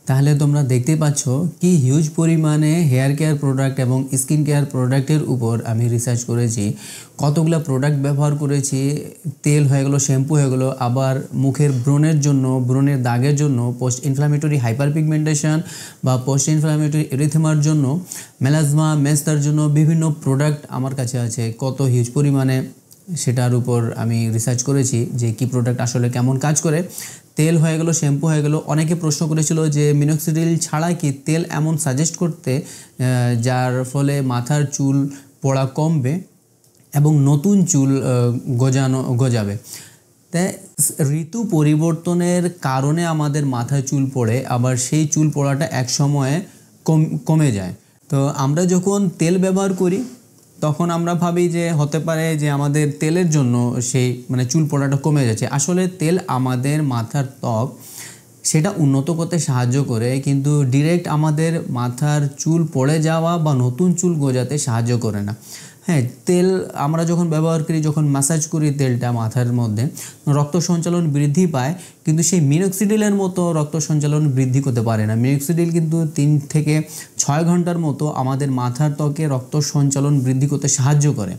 তাহলে তোমরা দেখতে পাচ্ছ কি হিউজ পরিমাণে হেয়ার কেয়ার প্রোডাক্ট এবং স্কিন কেয়ার প্রোডাক্টের উপর আমি রিসার্চ করেছি। কতগুলো প্রোডাক্ট ব্যবহার করেছি, তেল হয়ে গেলো, শ্যাম্পু হয়ে গেলো, আবার মুখের ব্রণের জন্য, ব্রণের দাগের জন্য, পোস্ট ইনফ্লামেটরি হাইপার পিগমেন্টেশন বা পোস্ট ইনফ্লামেটরি এরিথেমার জন্য, মেলাজমা মেস্তার জন্য বিভিন্ন প্রোডাক্ট আমার কাছে আছে। কত হিউজ পরিমাণে সেটার উপর আমি রিসার্চ করেছি যে কি প্রোডাক্ট আসলে কেমন কাজ করে। তেল হয়ে গেল, শ্যাম্পু হয়ে গেল। অনেকে প্রশ্ন করেছিল যে মিনোক্সিডিল ছাড়া কি তেল এমন সাজেস্ট করতে যার ফলে মাথার চুল পড়া কমবে এবং নতুন চুল গজাবে। তাই ঋতু পরিবর্তনের কারণে আমাদের মাথায় চুল পড়ে, আবার সেই চুল পড়াটা এক সময়ে কমে যায়। তো আমরা যখন তেল ব্যবহার করি তখন আমরা ভাবি যে হতে পারে যে আমাদের তেলের জন্য সেই চুল পড়াটা কমে যাচ্ছে। আসলে তেল আমাদের মাথার ত্বক সেটা উন্নত করতে সাহায্য করে, কিন্তু ডিরেক্ট আমাদের মাথার চুল পড়ে যাওয়া বা নতুন চুল গজাতে সাহায্য করে না। হ্যাঁ, তেল আমরা যখন ব্যবহার করি, যখন ম্যাসাজ করি তেলটা মাথার মধ্যে, রক্ত সঞ্চালন বৃদ্ধি পায়, কিন্তু সেই মিনোক্সিডিলের মতো রক্ত সঞ্চালন বৃদ্ধি করতে পারে না। মিনোক্সিডিল কিন্তু 3 থেকে 6 ঘন্টার মতো আমাদের মাথার ত্বকে রক্ত সঞ্চালন বৃদ্ধি করতে সাহায্য করে।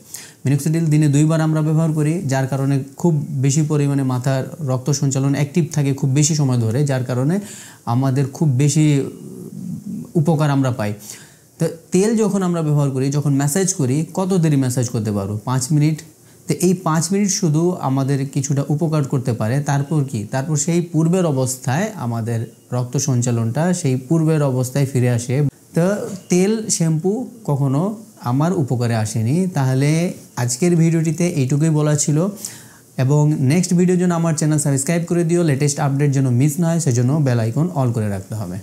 মিনোক্সিডিল দিনে 2 বার আমরা ব্যবহার করি, যার কারণে খুব বেশি পরিমাণে মাথার রক্ত সঞ্চালন অ্যাক্টিভ থাকে খুব বেশি সময় ধরে, যার কারণে আমাদের খুব বেশি উপকার আমরা পাই। তো তেল যখন আমরা ব্যবহার করি, যখন ম্যাসাজ করি, কত দেরি ম্যাসাজ করতে পারো? 5 মিনিট। তো এই 5 মিনিট শুধু আমাদের কিছুটা উপকার করতে পারে। তারপর সেই পূর্বের অবস্থায় আমাদের রক্ত সঞ্চালনটা সেই পূর্বের অবস্থায় ফিরে আসে। তো তেল শ্যাম্পু কখনো আমার উপকারে আসেনি। তাহলে আজকের ভিডিওটিতে এইটুকুই বলা ছিল, এবং নেক্সট ভিডিওর জন্য আমার চ্যানেল সাবস্ক্রাইব করে দিও। লেটেস্ট আপডেট যেন মিস না হয় সেজন্য বেল আইকন অল করে রাখতে হবে।